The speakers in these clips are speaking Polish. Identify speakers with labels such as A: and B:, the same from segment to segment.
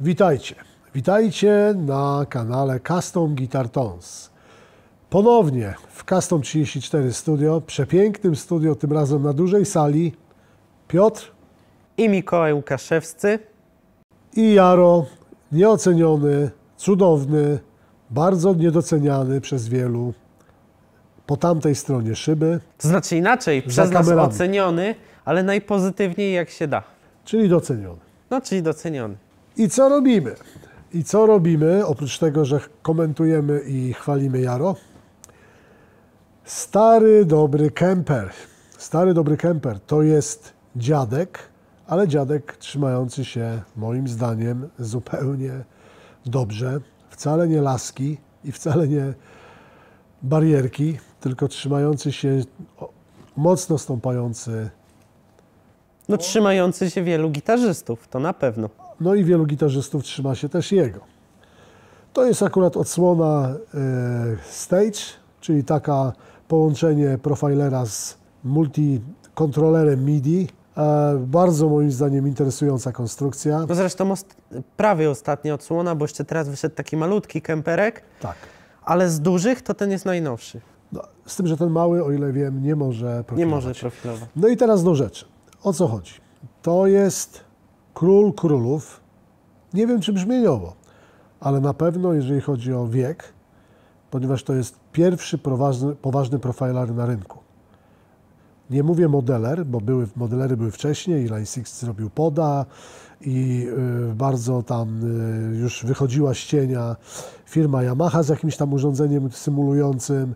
A: Witajcie. Witajcie na kanale Custom Guitar Tones. Ponownie w Custom 34 Studio, przepięknym studio, tym razem na dużej sali, Piotr
B: i Mikołaj Łukaszewscy
A: i Jaro, nieoceniony, cudowny, bardzo niedoceniany przez wielu, po tamtej stronie szyby.
B: To znaczy inaczej, przez nas oceniony, ale najpozytywniej jak się da.
A: Czyli doceniony.
B: No, czyli doceniony.
A: I co robimy? I co robimy, oprócz tego, że komentujemy i chwalimy Jaro? Stary, dobry kemper. Stary, dobry kemper to jest dziadek, ale dziadek trzymający się, moim zdaniem, zupełnie dobrze. Wcale nie laski i wcale nie barierki, tylko trzymający się, mocno stąpający.
B: No, trzymający się wielu gitarzystów, to na pewno.
A: No i wielu gitarzystów trzyma się też jego. To jest akurat odsłona Stage, czyli taka połączenie profilera z multikontrolerem MIDI. Bardzo moim zdaniem interesująca konstrukcja.
B: No zresztą prawie ostatnia odsłona, bo jeszcze teraz wyszedł taki malutki kemperek.
A: Tak.
B: Ale z dużych to ten jest najnowszy.
A: No, z tym, że ten mały, o ile wiem, nie może profilować.
B: Nie może profilować.
A: No i teraz do rzeczy. O co chodzi? To jest król królów. Nie wiem, czy brzmieniowo, ale na pewno, jeżeli chodzi o wiek, ponieważ to jest pierwszy poważny profiler na rynku. Nie mówię modeler, bo modelery były wcześniej i Line 6 zrobił poda i bardzo tam już wychodziła z cienia firma Yamaha z jakimś tam urządzeniem symulującym.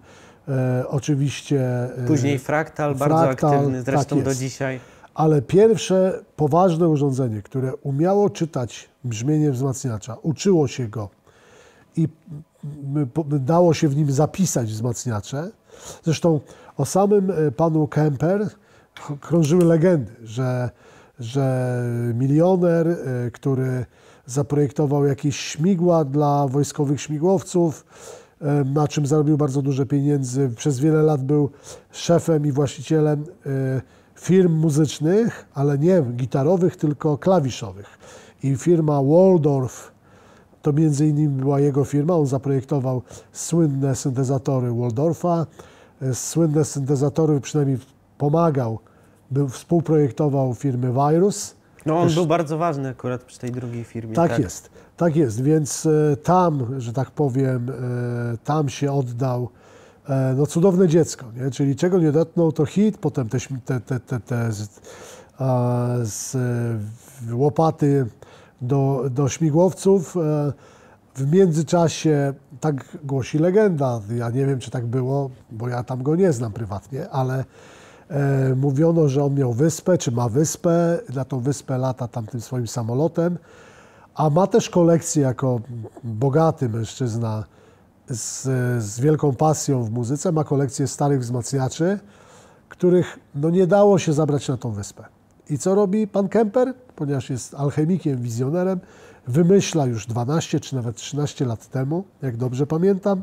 A: Oczywiście
B: później Fractal, bardzo aktywny, zresztą tak do dzisiaj.
A: Ale pierwsze poważne urządzenie, które umiało czytać brzmienie wzmacniacza, uczyło się go i dało się w nim zapisać wzmacniacze. Zresztą o samym panu Kemper krążyły legendy, że milioner, który zaprojektował jakieś śmigła dla wojskowych śmigłowców, na czym zarobił bardzo duże pieniędzy, przez wiele lat był szefem i właścicielem firm muzycznych, ale nie gitarowych, tylko klawiszowych. I firma Waldorf, to między innymi była jego firma, on zaprojektował słynne syntezatory Waldorfa, słynne syntezatory, przynajmniej pomagał, współprojektował firmy Virus.
B: No on był bardzo ważny akurat przy tej drugiej firmie.
A: Tak jest, więc tam, że tak powiem, tam się oddał no cudowne dziecko, nie? Czyli czego nie dotknął, to hit, potem te łopaty do śmigłowców. W międzyczasie, tak głosi legenda, ja nie wiem, czy tak było, bo ja tam go nie znam prywatnie, ale mówiono, że on miał wyspę, czy ma wyspę, na tą wyspę lata tam tym swoim samolotem, a ma też kolekcję jako bogaty mężczyzna z wielką pasją w muzyce, ma kolekcję starych wzmacniaczy, których no, nie dało się zabrać na tą wyspę. I co robi pan Kemper? Ponieważ jest alchemikiem, wizjonerem, wymyśla już 12 czy nawet 13 lat temu, jak dobrze pamiętam,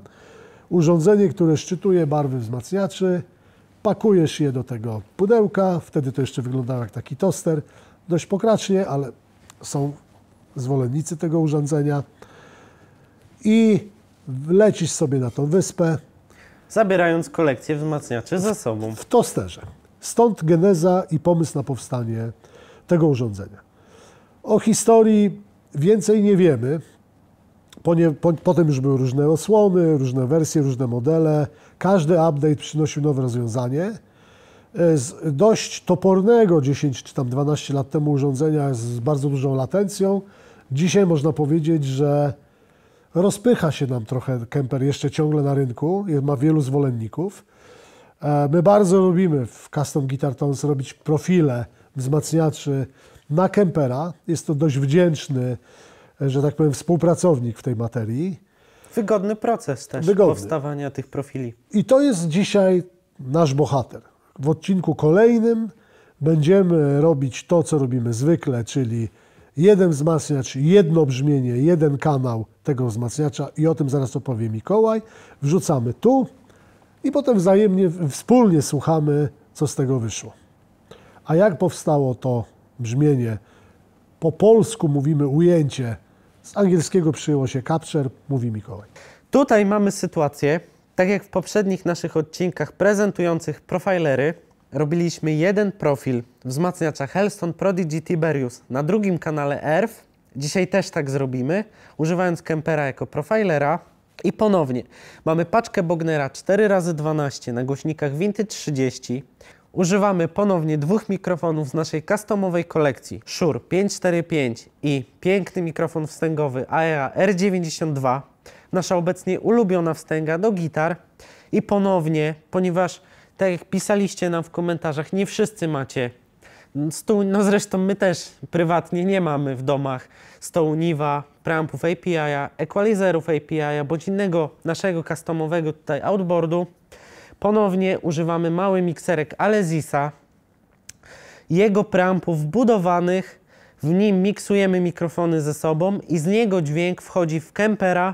A: urządzenie, które szczytuje barwy wzmacniaczy, pakujesz je do tego pudełka, wtedy to jeszcze wyglądało jak taki toster, dość pokracznie, ale są zwolennicy tego urządzenia i lecisz sobie na tą wyspę.
B: Zabierając kolekcję wzmacniaczy ze sobą.
A: W tosterze. Stąd geneza i pomysł na powstanie tego urządzenia. O historii więcej nie wiemy. Potem już były różne osłony, różne wersje, różne modele. Każdy update przynosił nowe rozwiązanie. Z dość topornego 10 czy tam 12 lat temu urządzenia z bardzo dużą latencją. Dzisiaj można powiedzieć, że rozpycha się nam trochę Kemper jeszcze ciągle na rynku, ma wielu zwolenników. My bardzo lubimy w Custom Guitar Tones robić profile wzmacniaczy na Kempera. Jest to dość wdzięczny, że tak powiem, współpracownik w tej materii.
B: Wygodny proces też powstawania tych profili.
A: I to jest dzisiaj nasz bohater. W odcinku kolejnym będziemy robić to, co robimy zwykle, czyli jeden wzmacniacz, jedno brzmienie, jeden kanał tego wzmacniacza i o tym zaraz opowie Mikołaj. Wrzucamy tu i potem wzajemnie, wspólnie słuchamy, co z tego wyszło. A jak powstało to brzmienie? Po polsku mówimy ujęcie Z angielskiego przyjęło się capture, mówi Mikołaj.
B: Tutaj mamy sytuację, tak jak w poprzednich naszych odcinkach prezentujących profilery, robiliśmy jeden profil wzmacniacza Hellstone Prodigy Tiberius na drugim kanale ERF. Dzisiaj też tak zrobimy, używając Kempera jako profilera. I ponownie mamy paczkę Bognera 4x12 na głośnikach Vintage 30. Używamy ponownie dwóch mikrofonów z naszej customowej kolekcji Shure 545 i piękny mikrofon wstęgowy AEA R92. Nasza obecnie ulubiona wstęga do gitar. I ponownie, ponieważ tak jak pisaliście nam w komentarzach, nie wszyscy macie stół, no zresztą my też prywatnie nie mamy w domach stołu Niva, preampów API, equalizerów API, bądź innego naszego customowego tutaj outboardu. Ponownie używamy mały mikserek Alesisa, jego preampów wbudowanych, w nim miksujemy mikrofony ze sobą i z niego dźwięk wchodzi w Kempera,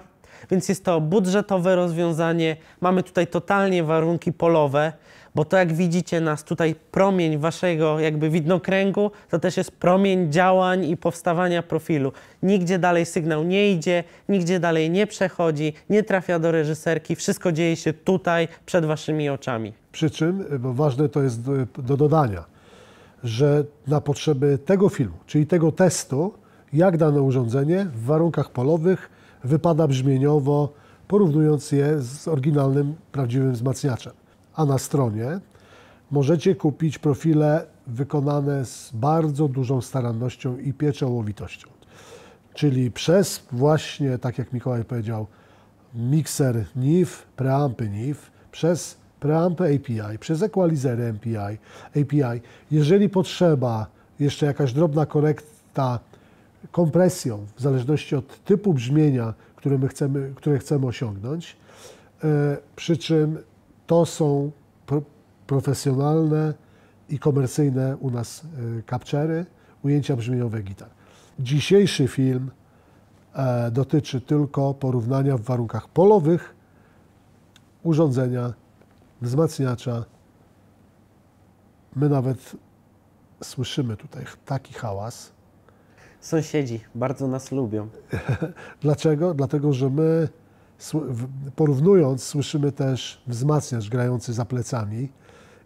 B: więc jest to budżetowe rozwiązanie. Mamy tutaj totalnie warunki polowe, bo to jak widzicie nas tutaj promień waszego jakby widnokręgu, to też jest promień działań i powstawania profilu. Nigdzie dalej sygnał nie idzie, nigdzie dalej nie przechodzi, nie trafia do reżyserki, wszystko dzieje się tutaj przed waszymi oczami.
A: Przy czym, bo ważne to jest do dodania, że na potrzeby tego filmu, czyli tego testu, jak dane urządzenie w warunkach polowych wypada brzmieniowo, porównując je z oryginalnym, prawdziwym wzmacniaczem. A na stronie możecie kupić profile wykonane z bardzo dużą starannością i pieczołowitością. Czyli przez właśnie, tak jak Mikołaj powiedział, mikser NIV, preampy NIV, przez preampy API, przez equalizery API. Jeżeli potrzeba jeszcze jakaś drobna korekta kompresją, w zależności od typu brzmienia, które chcemy osiągnąć, przy czym to są profesjonalne i komercyjne u nas capture'y, ujęcia brzmieniowe gitar. Dzisiejszy film dotyczy tylko porównania w warunkach polowych urządzenia, wzmacniacza. My nawet słyszymy tutaj taki hałas.
B: Sąsiedzi bardzo nas lubią.
A: Dlaczego? Dlatego, że my porównując słyszymy też wzmacniacz grający za plecami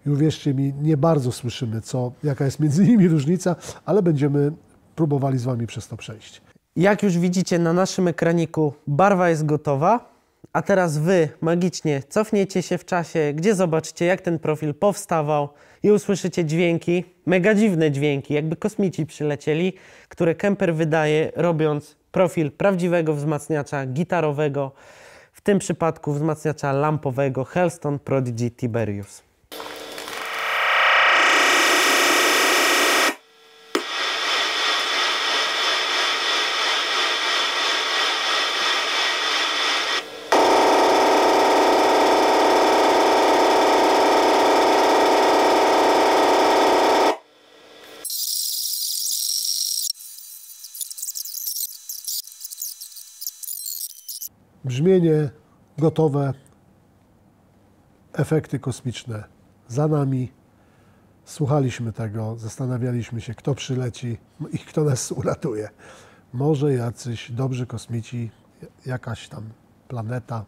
A: i uwierzcie mi, nie bardzo słyszymy, jaka jest między nimi różnica, ale będziemy próbowali z wami przez to przejść.
B: Jak już widzicie na naszym ekraniku, barwa jest gotowa, a teraz wy magicznie cofniecie się w czasie, gdzie zobaczycie, jak ten profil powstawał i usłyszycie dźwięki, mega dziwne dźwięki, jakby kosmici przylecieli, które Kemper wydaje, robiąc profil prawdziwego wzmacniacza gitarowego, w tym przypadku wzmacniacza lampowego Hellstone Prodigy Tiberius.
A: Brzmienie gotowe, efekty kosmiczne za nami. Słuchaliśmy tego, zastanawialiśmy się, kto przyleci i kto nas uratuje. Może jacyś dobrzy kosmici, jakaś tam planeta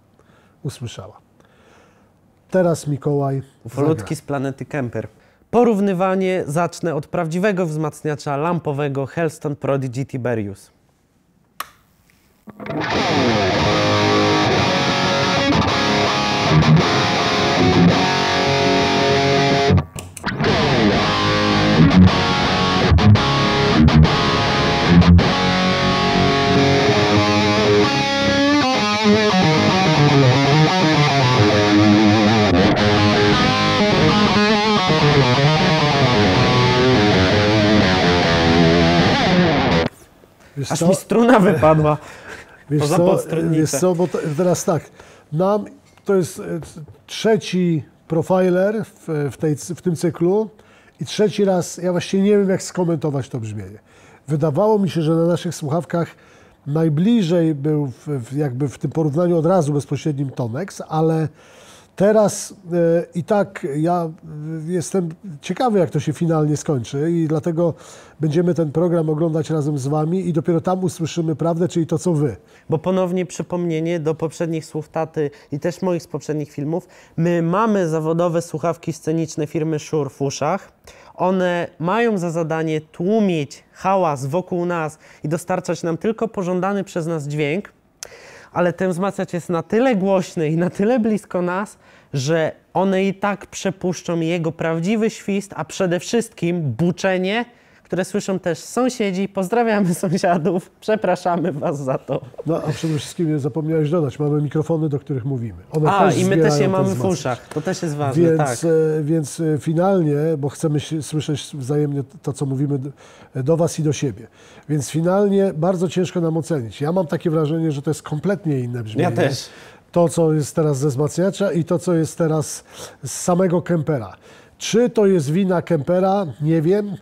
A: usłyszała. Teraz Mikołaj
B: Ufolutki z planety Kemper. Porównywanie zacznę od prawdziwego wzmacniacza lampowego Hellstone Prodigy Tiberius. Aż mi struna wypadła.
A: Wiesz co, bo teraz tak, to jest trzeci profiler w tym cyklu i trzeci raz, ja właściwie nie wiem, jak skomentować to brzmienie. Wydawało mi się, że na naszych słuchawkach najbliżej był jakby w tym porównaniu od razu bezpośrednim Tonex, ale Teraz i tak ja jestem ciekawy, jak to się finalnie skończy i dlatego będziemy ten program oglądać razem z wami i dopiero tam usłyszymy prawdę, czyli to, co wy.
B: Bo ponownie przypomnienie do poprzednich słów taty i też moich z poprzednich filmów. My mamy zawodowe słuchawki sceniczne firmy Shure w uszach. One mają za zadanie tłumić hałas wokół nas i dostarczać nam tylko pożądany przez nas dźwięk, ale ten wzmacniacz jest na tyle głośny i na tyle blisko nas, że one i tak przepuszczą jego prawdziwy świst, a przede wszystkim buczenie, które słyszą też sąsiedzi. Pozdrawiamy sąsiadów, przepraszamy was za to.
A: No a przede wszystkim zapomniałeś dodać, mamy mikrofony, do których mówimy. One
B: I my też je mamy w
A: wzmacniacz.
B: uszach, to też jest ważne,
A: Więc,
B: tak.
A: więc finalnie, bo chcemy słyszeć wzajemnie to, co mówimy do was i do siebie. Więc finalnie bardzo ciężko nam ocenić. Ja mam takie wrażenie, że to jest kompletnie inne brzmienie.
B: Ja też.
A: To, co jest teraz ze wzmacniacza i to, co jest teraz z samego Kempera. Czy to jest wina Kempera? Nie wiem.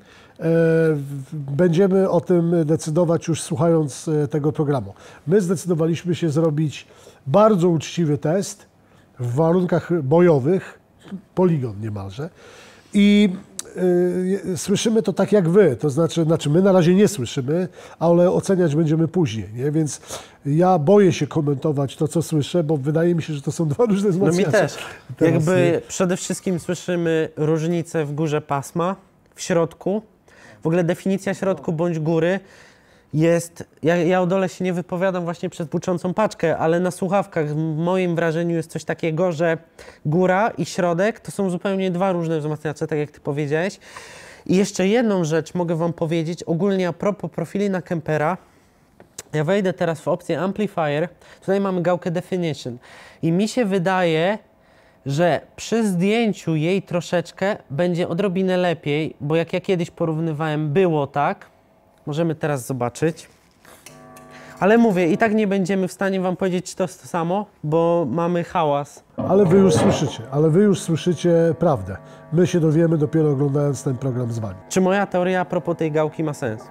A: Będziemy o tym decydować już słuchając tego programu. My zdecydowaliśmy się zrobić bardzo uczciwy test w warunkach bojowych, poligon niemalże, i słyszymy to tak jak wy, to znaczy my na razie nie słyszymy, ale oceniać będziemy później, nie? Więc ja boję się komentować to, co słyszę, bo wydaje mi się, że to są dwa różne wzmacniacze.
B: No mi też.
A: Teraz,
B: Jakby przede wszystkim słyszymy różnicę w górze pasma, w środku. W ogóle definicja środku bądź góry jest, ja o dole się nie wypowiadam właśnie przez buczącą paczkę, ale na słuchawkach w moim wrażeniu jest coś takiego, że góra i środek to są zupełnie dwa różne wzmacniacze, tak jak ty powiedziałeś. I jeszcze jedną rzecz mogę wam powiedzieć, ogólnie a propos profili na Kempera. Ja wejdę teraz w opcję Amplifier, tutaj mamy gałkę Definition i mi się wydaje, że przy zdjęciu jej troszeczkę będzie odrobinę lepiej, bo jak ja kiedyś porównywałem, było tak. Możemy teraz zobaczyć. Ale mówię, i tak nie będziemy w stanie wam powiedzieć, czy to jest to samo, bo mamy hałas.
A: Ale wy już słyszycie prawdę. My się dowiemy dopiero oglądając ten program z wami.
B: Czy moja teoria a propos tej gałki ma sens?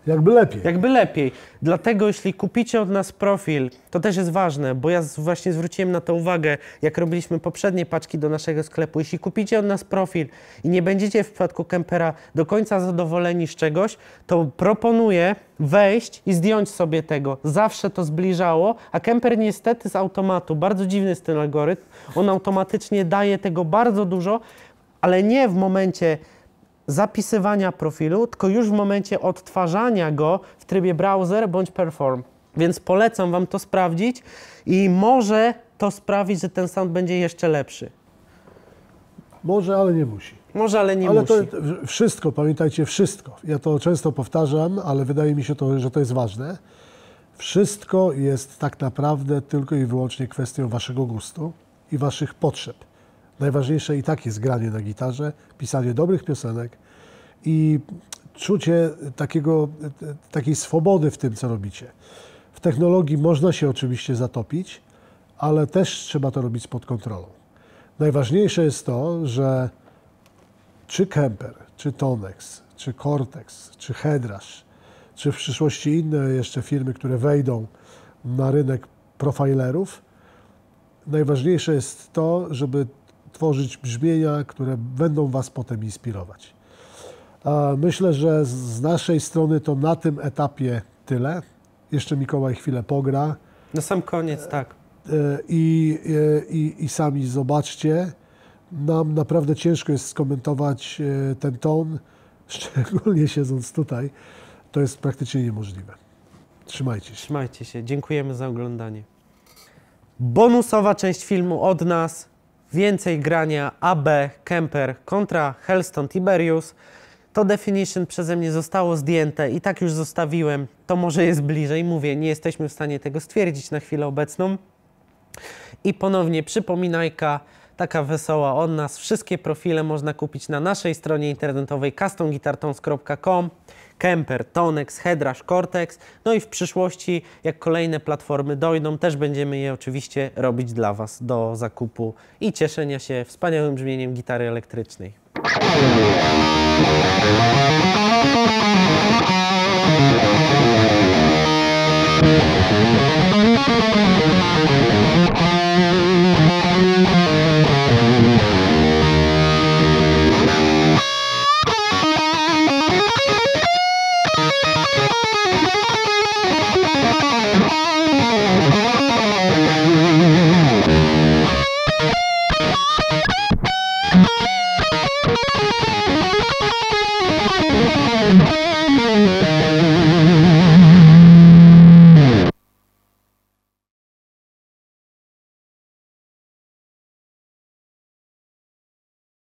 A: Jakby lepiej.
B: Jakby lepiej. Dlatego jeśli kupicie od nas profil, to też jest ważne, bo ja właśnie zwróciłem na to uwagę, jak robiliśmy poprzednie paczki do naszego sklepu. Jeśli kupicie od nas profil i nie będziecie w przypadku Kempera do końca zadowoleni z czegoś, to proponuję wejść i zdjąć sobie tego. Zawsze to zbliżało, a Kemper niestety z automatu, bardzo dziwny jest ten algorytm, on automatycznie daje tego bardzo dużo, ale nie w momencie zapisywania profilu, tylko już w momencie odtwarzania go w trybie browser bądź perform. Więc polecam wam to sprawdzić i może to sprawić, że ten sound będzie jeszcze lepszy.
A: Może, ale nie musi.
B: Może, ale nie
A: ale
B: musi.
A: to wszystko, pamiętajcie, wszystko. Ja to często powtarzam, ale wydaje mi się, że to jest ważne. Wszystko jest tak naprawdę tylko i wyłącznie kwestią waszego gustu i waszych potrzeb. Najważniejsze i tak jest granie na gitarze, pisanie dobrych piosenek i czucie takiej swobody w tym, co robicie. W technologii można się oczywiście zatopić, ale też trzeba to robić pod kontrolą. Najważniejsze jest to, że czy Kemper, czy Tonex, czy Cortex, czy Headrush, czy w przyszłości inne jeszcze firmy, które wejdą na rynek profilerów, najważniejsze jest to, żeby tworzyć brzmienia, które będą was potem inspirować. Myślę, że z naszej strony to na tym etapie tyle. Jeszcze Mikołaj chwilę pogra.
B: Na sam koniec, tak.
A: I sami zobaczcie. Nam naprawdę ciężko jest skomentować ten ton, szczególnie siedząc tutaj. To jest praktycznie niemożliwe. Trzymajcie się.
B: Trzymajcie się. Dziękujemy za oglądanie. Bonusowa część filmu od nas. Więcej grania AB Kemper kontra Helston Tiberius. To Definition przeze mnie zostało zdjęte i tak już zostawiłem. To może jest bliżej. Mówię, nie jesteśmy w stanie tego stwierdzić na chwilę obecną. I ponownie przypominajka, taka wesoła od nas. Wszystkie profile można kupić na naszej stronie internetowej customguitartones.com. Kemper, Tonex, Headrush, Cortex. No i w przyszłości, jak kolejne platformy dojdą, też będziemy je oczywiście robić dla Was do zakupu i cieszenia się wspaniałym brzmieniem gitary elektrycznej.